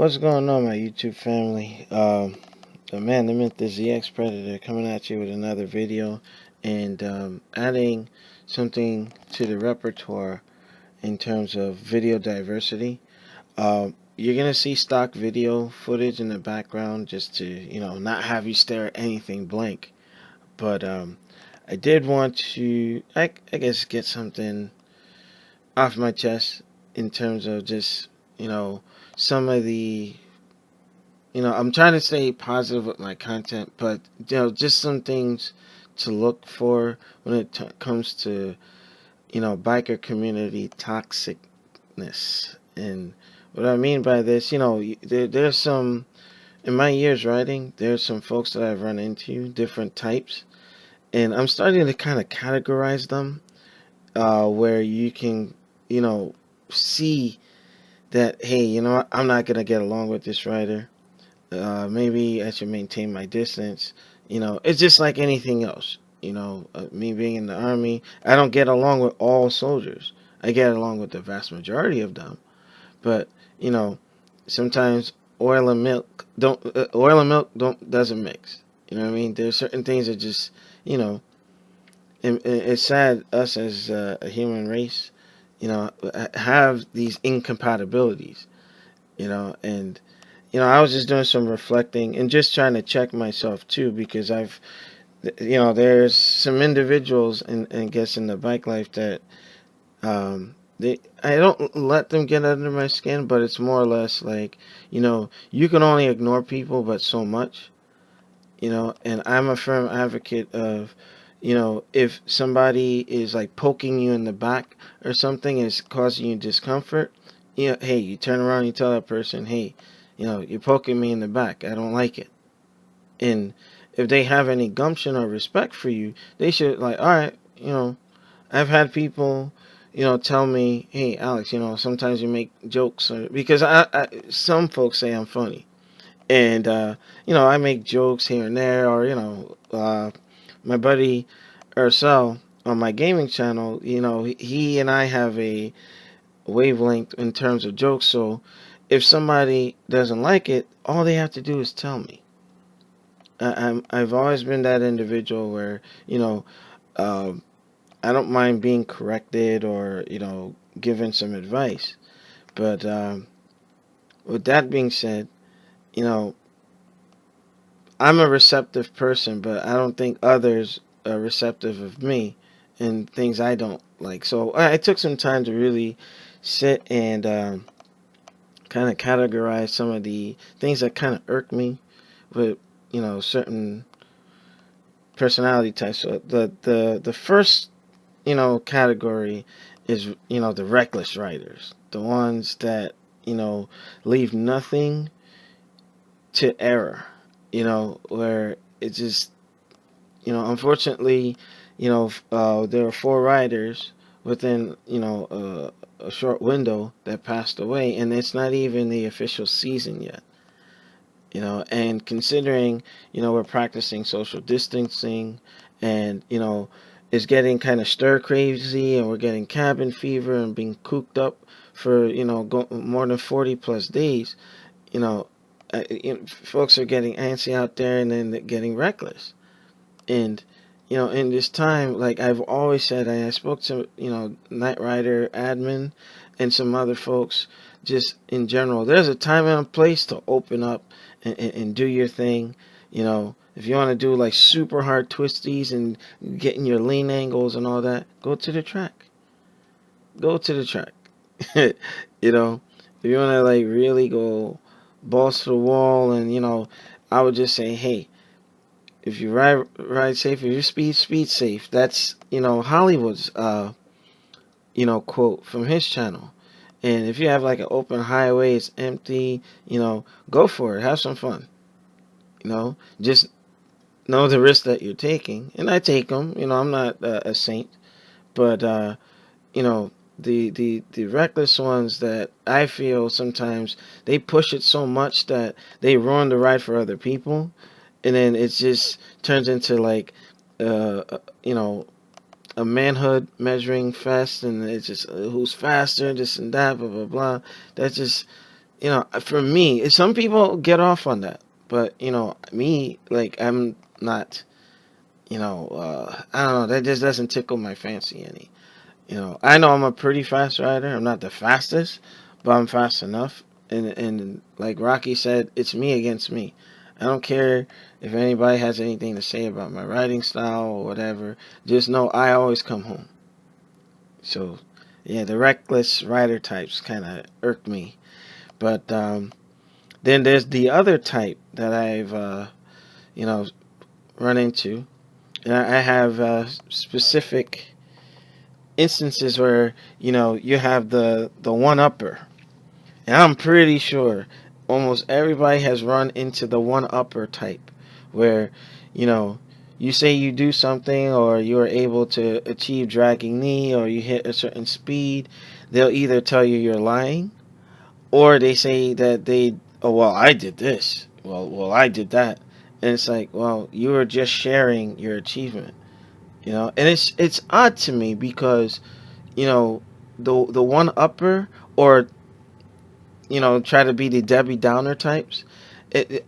What's going on, my YouTube family? Man, I'm at the ZXpredator coming at you with another video and adding something to the repertoire in terms of video diversity. You're gonna see stock video footage in the background just to, not have you stare at anything blank. But I did want to, I guess, get something off my chest in terms of just, some of the I'm trying to stay positive with my content, but just some things to look for when it comes to biker community toxicness. And what I mean by this, there's some in my years writing, there's some folks that I've run into, different types, and I'm starting to kind of categorize them, where you can see that, hey, I'm not gonna get along with this writer. Maybe I should maintain my distance. It's just like anything else. Me being in the army, I don't get along with all soldiers. I get along with the vast majority of them. But sometimes oil and milk doesn't mix. You know what I mean? There's certain things that just it's sad us as a human race, have these incompatibilities. And I was just doing some reflecting and just trying to check myself too, because there's some individuals and guess in the bike life that I don't let them get under my skin, but it's more or less like, you can only ignore people but so much, and I'm a firm advocate of, if somebody is like poking you in the back or something and it's causing you discomfort, hey, you turn around and you tell that person, hey, you're poking me in the back. I don't like it. And if they have any gumption or respect for you, they should like, all right, I've had people, tell me, hey, Alex, sometimes you make jokes because some folks say I'm funny. And, I make jokes here and there, or, my buddy Ursel on my gaming channel, he and I have a wavelength in terms of jokes. So if somebody doesn't like it, all they have to do is tell me. I've always been that individual where I don't mind being corrected or given some advice. But with that being said, I'm a receptive person, but I don't think others are receptive of me and things I don't like. So I took some time to really sit and kind of categorize some of the things that kind of irk me with certain personality types. So the first category is the reckless writers, the ones that leave nothing to error, where it just unfortunately there are 4 writers within a short window that passed away, and it's not even the official season yet. And considering we're practicing social distancing, and it's getting kind of stir crazy, and we're getting cabin fever and being cooped up for more than 40 plus days, folks are getting antsy out there, and then they're getting reckless. And in this time, like I've always said, I spoke to Night Rider admin and some other folks, just in general, there's a time and a place to open up and do your thing. If you want to do like super hard twisties and getting your lean angles and all that, go to the track. Go to the track. If you want to like really go balls to the wall, and I would just say, hey, if you ride safe, if you speed safe. That's Hollywood's quote from his channel. And if you have like an open highway, it's empty, go for it. Have some fun. Just know the risk that you're taking. And I take them. I'm not a saint. But, the reckless ones that I feel sometimes they push it so much that they ruin the ride for other people. And then it just turns into like, a manhood measuring fest, and it's just who's faster, this and that, blah blah blah. That's just for me, some people get off on that, but me, like, I'm not. I don't know. That just doesn't tickle my fancy any. I know I'm a pretty fast rider. I'm not the fastest, but I'm fast enough. And like Rocky said, it's me against me. I don't care if anybody has anything to say about my riding style or whatever. Just know I always come home. So, yeah, the reckless rider types kind of irk me. But then there's the other type that I've, you know, run into. And I have specific instances where you have the one upper, and I'm pretty sure almost everybody has run into the one upper type, where you know you say you do something or you're able to achieve dragging knee or you hit a certain speed, they'll either tell you you're lying, or they say that oh, well, I did this, well, I did that, and it's like, well, you were just sharing your achievement. And it's odd to me because the one upper, or try to be the Debbie Downer types.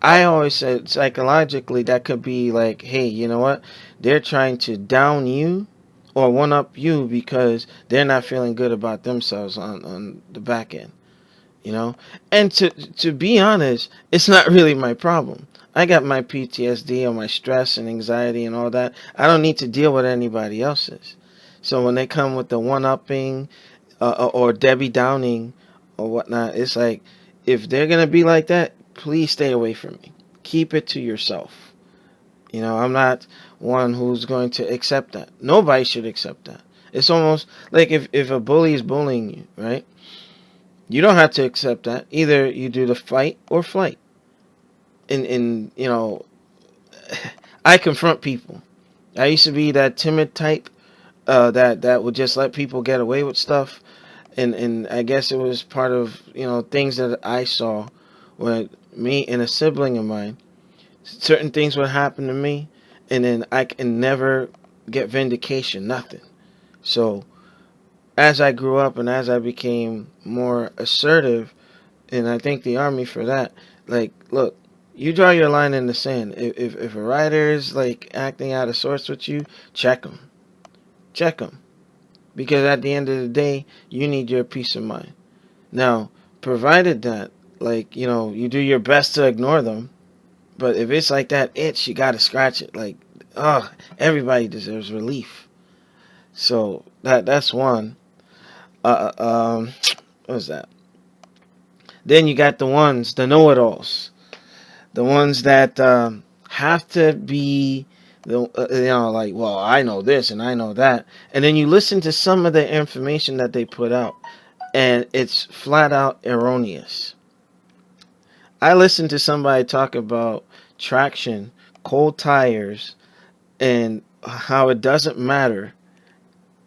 I always said psychologically that could be like, hey, you know what? They're trying to down you or one up you because they're not feeling good about themselves on the back end. And to be honest, it's not really my problem. I got my PTSD or my stress and anxiety and all that. I don't need to deal with anybody else's. So when they come with the one-upping or Debbie Downing or whatnot, it's like, if they're going to be like that, please stay away from me. Keep it to yourself. I'm not one who's going to accept that. Nobody should accept that. It's almost like if a bully is bullying you, right? You don't have to accept that. Either you do the fight or flight. And I confront people. I used to be that timid type that would just let people get away with stuff. And I guess it was part of, things that I saw when me and a sibling of mine, certain things would happen to me, and then I can never get vindication, nothing. So as I grew up and as I became more assertive, and I thank the Army for that, like, look, you draw your line in the sand. If a rider is like acting out of sorts with you, check them. Check them. Because at the end of the day, you need your peace of mind. Now, provided that, like, you do your best to ignore them, but if it's like that itch, you gotta scratch it. Like, everybody deserves relief. So that's one. What was that? Then you got the know-it-alls, the ones that have to be like, well, I know this and I know that, and then you listen to some of the information that they put out, and it's flat out erroneous. I listened to somebody talk about traction, cold tires, and how it doesn't matter,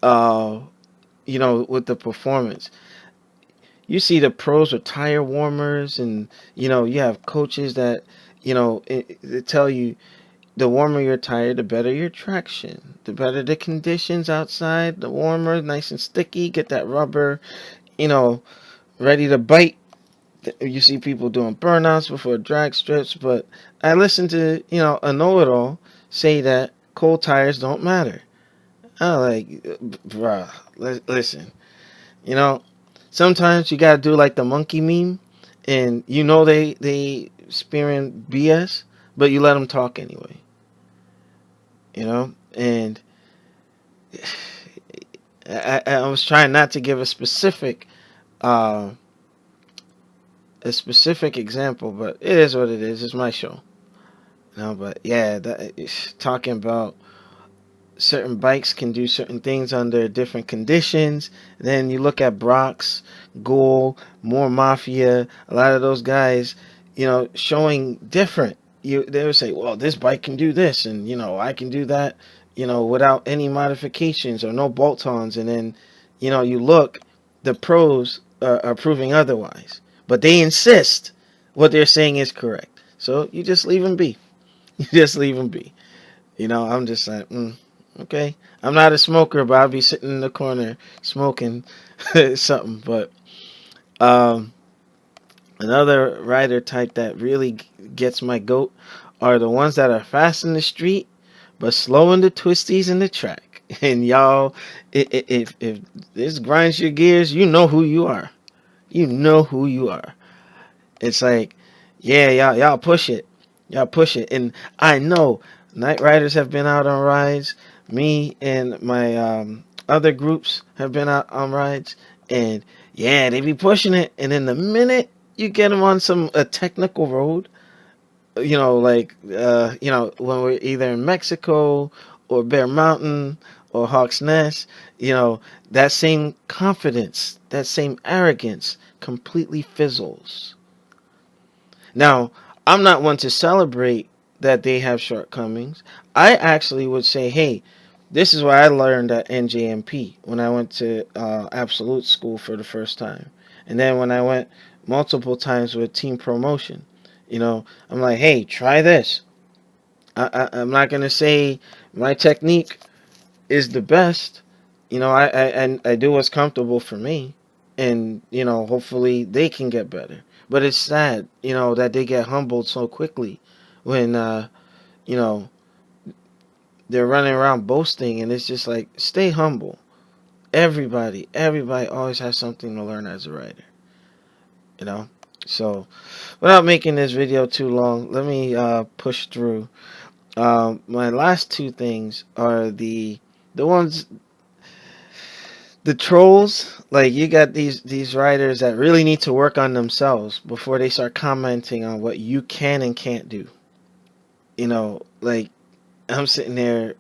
with the performance. You see the pros with tire warmers, and you have coaches that they tell you the warmer your tire, the better your traction, the better the conditions outside, the warmer, nice and sticky, get that rubber, ready to bite. You see people doing burnouts before drag strips, but I listened to a know-it-all say that cold tires don't matter. I'm like, bruh, listen, sometimes you gotta do like the monkey meme, and they spearing BS, but you let them talk anyway. And I was trying not to give a specific example, but it is what it is. It's my show. But yeah, talking about certain bikes can do certain things under different conditions. Then you look at Brox, Ghoul, more Mafia, a lot of those guys, showing different. They would say, well, this bike can do this, and I can do that, without any modifications or no bolt-ons. And then, you look, the pros are proving otherwise, but they insist what they're saying is correct. So you just leave them be. You just leave them be. I'm just like, okay. I'm not a smoker, but I'll be sitting in the corner smoking something. But Another rider type that really gets my goat are the ones that are fast in the street but slow in the twisties in the track. And y'all, if this grinds your gears, you know who you are. You know who you are. It's like, yeah, y'all push it. Y'all push it. And I know night riders have been out on rides. Me and my other groups have been out on rides. And yeah, they be pushing it. And in the minute you get them on a technical road, like, when we're either in Mexico or Bear Mountain or Hawks Nest, that same confidence, that same arrogance completely fizzles. Now, I'm not one to celebrate that they have shortcomings. I actually would say, hey, this is what I learned at NJMP when I went to Absolute School for the first time. And then when I went multiple times with Team Promotion, I'm like, hey, try this. I'm not going to say my technique is the best. I do what's comfortable for me, and hopefully they can get better. But it's sad, that they get humbled so quickly when you know they're running around boasting, and it's just like, stay humble. Everybody always has something to learn as a writer. You know. So, without making this video too long, let me push through. My last two things are the ones, the trolls. Like, you got these writers that really need to work on themselves before they start commenting on what you can and can't do. Like, I'm sitting there.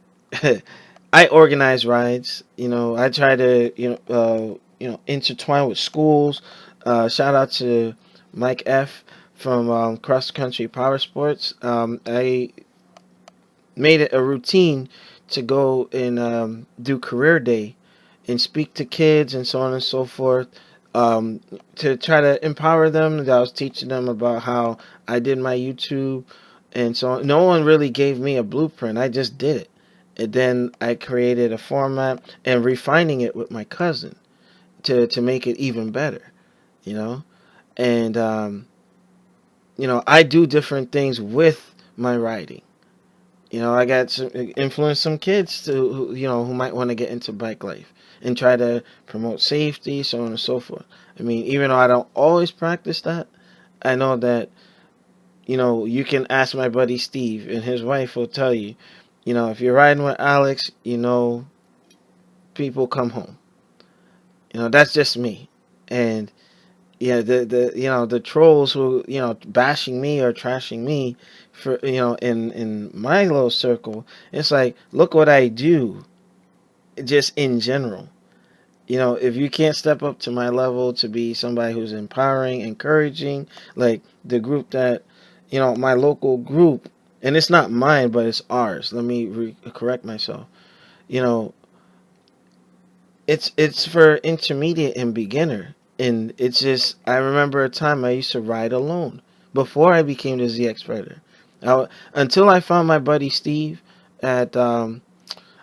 I organize rides. I try to intertwine with schools. Shout out to Mike F from Cross Country Power Sports. I made it a routine to go and do career day and speak to kids and so on and so forth, to try to empower them. I was teaching them about how I did my YouTube and so on. No one really gave me a blueprint. I just did it. And then I created a format and refining it with my cousin to make it even better, you know? And, I do different things with my writing. I got to influence some kids who might want to get into bike life and try to promote safety, so on and so forth. I mean, even though I don't always practice that, I know that, you can ask my buddy Steve, and his wife will tell you, if you're riding with Alex, people come home. That's just me. And yeah, the trolls who bashing me or trashing me for in my little circle, it's like, look what I do, just in general. If you can't step up to my level to be somebody who's empowering, encouraging, like the group that my local group, and it's not mine but it's ours. Let me correct myself. you know it's for intermediate and beginner. And it's just, I remember a time I used to ride alone before I became the ZXpredator. Until I found my buddy Steve at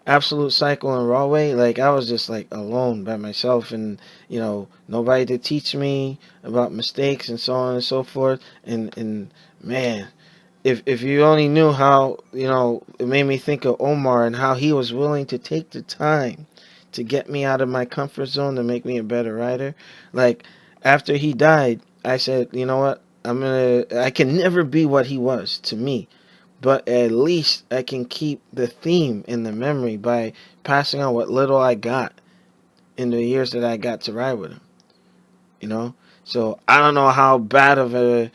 Absolute Cycle and Rawway, like, I was just like alone by myself, and nobody to teach me about mistakes and so on and so forth. And man, if you only knew how, it made me think of Omar and how he was willing to take the time to get me out of my comfort zone to make me a better rider. Like, after he died, I said, you know what? I can never be what he was to me, but at least I can keep the theme in the memory by passing on what little I got in the years that I got to ride with him. So I don't know how bad of a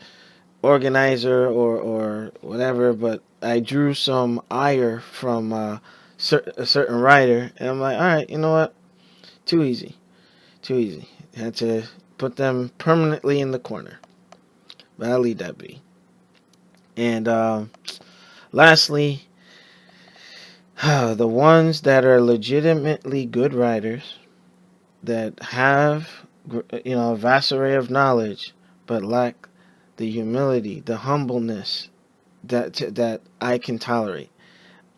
organizer or whatever, but I drew some ire from a certain rider, and I'm like, all right, you know what? Too easy. Had to put them permanently in the corner. But I'll leave that be. And lastly, the ones that are legitimately good writers that have a vast array of knowledge but lack the humility, the humbleness that I can tolerate.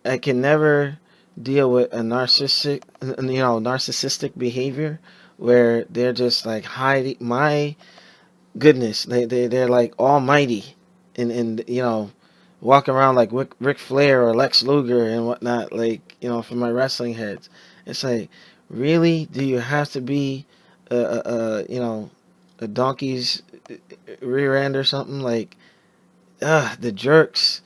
I can never deal with a narcissistic behavior where they're just like hiding. My goodness, they're like almighty, and you know, walking around like Ric Flair or Lex Luger and whatnot, like, you know, for my wrestling heads. It's like, really, do you have to be you know, a donkey's rear end or something? Like, the jerks.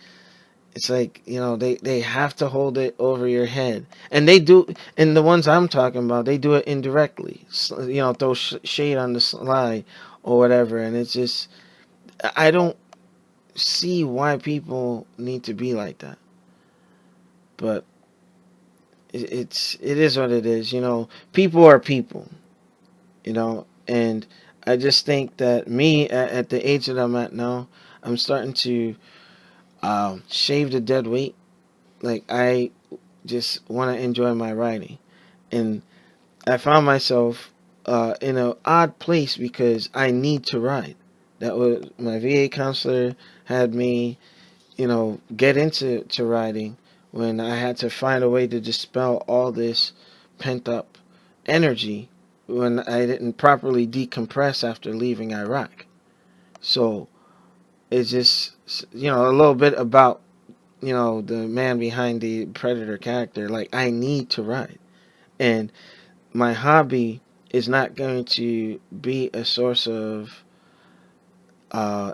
It's like, you know, they have to hold it over your head, and they do. And the ones I'm talking about, they do it indirectly. You know, throw shade on the sly or whatever, and it's just, I don't see why people need to be like that. But it is what it is. You know, people are people. You know, and I just think that me at the age that I'm at now, I'm starting to shave the dead weight. Like, I just want to enjoy my writing, and I found myself in an odd place because I need to write. That was my VA counselor had me, you know, get into writing when I had to find a way to dispel all this pent up energy when I didn't properly decompress after leaving Iraq. So it's just, you know, a little bit about, you know, the man behind the Predator character. Like, I need to write, and my hobby is not going to be a source of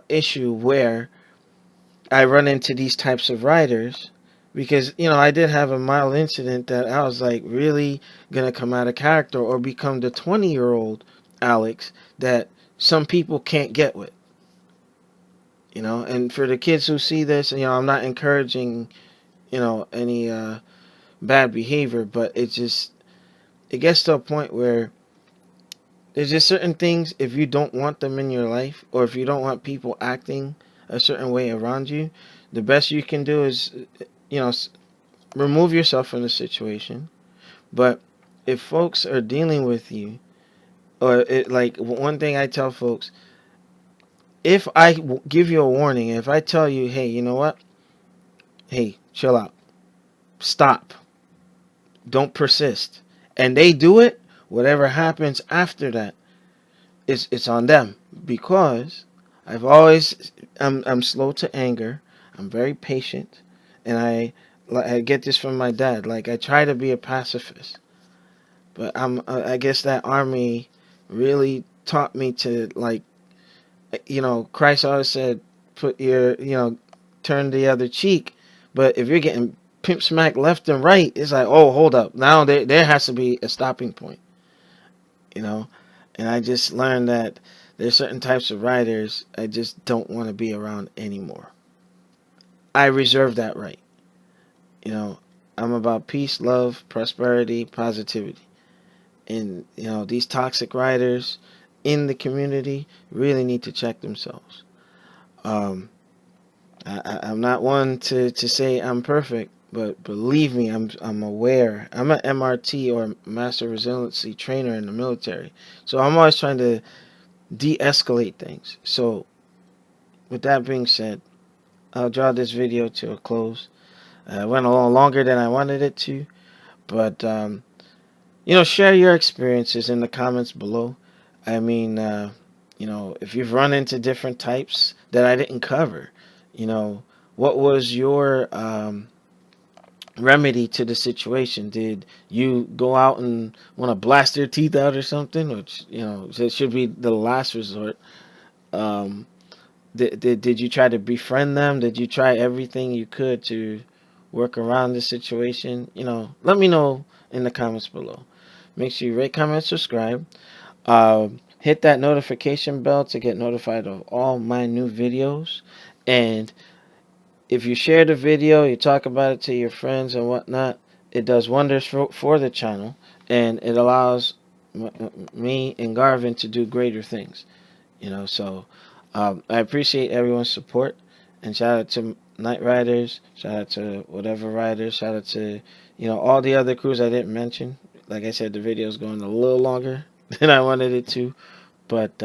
issue where I run into these types of writers, because, you know, I did have a mild incident that I was like really gonna come out of character or become the 20-year-old Alex that some people can't get with, you know. And for the kids who see this, you know, I'm not encouraging, you know, any bad behavior, but it gets to a point where there's just certain things, if you don't want them in your life, or if you don't want people acting a certain way around you, the best you can do is, you know, remove yourself from the situation. But if folks are dealing with you, or like one thing I tell folks, if I give you a warning, if I tell you, hey, you know what? Hey, chill out. Stop. Don't persist. And they do it, whatever happens after that, it's on them, because I'm slow to anger. I'm very patient, and I get this from my dad. Like, I try to be a pacifist, but I guess that army really taught me to, like, you know, Christ always said, put your, you know, turn the other cheek. But if you're getting pimp smack left and right, it's like, oh, hold up, now there has to be a stopping point, you know. And I just learned that there's certain types of writers I just don't want to be around anymore. I reserve that right. You know, I'm about peace, love, prosperity, positivity. And, you know, these toxic writers in the community really need to check themselves. Um, I'm not one to say I'm perfect, but believe me, I'm aware. I'm an MRT, or Master Resiliency Trainer, in the military. So I'm always trying to de-escalate things. So with that being said, I'll draw this video to a close. It went a little longer than I wanted it to, but you know, share your experiences in the comments below. I mean, you know, if you've run into different types that I didn't cover, you know, what was your remedy to the situation? Did you go out and want to blast their teeth out or something? Which, you know, it should be the last resort. Um, did you try to befriend them? Did you try everything you could to work around the situation? You know, let me know in the comments below. Make sure you rate, comment, subscribe. Hit that notification bell to get notified of all my new videos. And if you share the video, you talk about it to your friends and whatnot, it does wonders for the channel. And it allows me and Garvin to do greater things. You know, so I appreciate everyone's support, and shout out to Night Riders, shout out to whatever riders, shout out to, you know, all the other crews I didn't mention. Like I said, the video is going a little longer than I wanted it to, but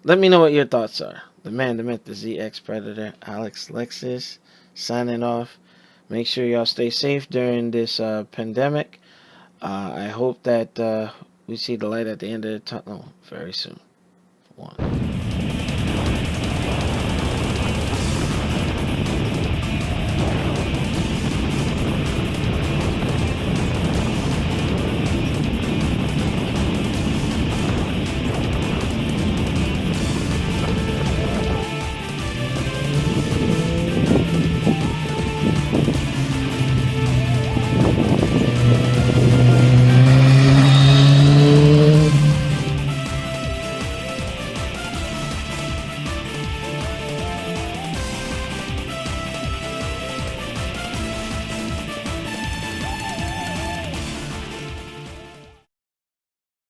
let me know what your thoughts are. The man, the myth, the ZXpredator, Alex Lexus, signing off. Make sure y'all stay safe during this pandemic. I hope that we see the light at the end of the tunnel very soon. One.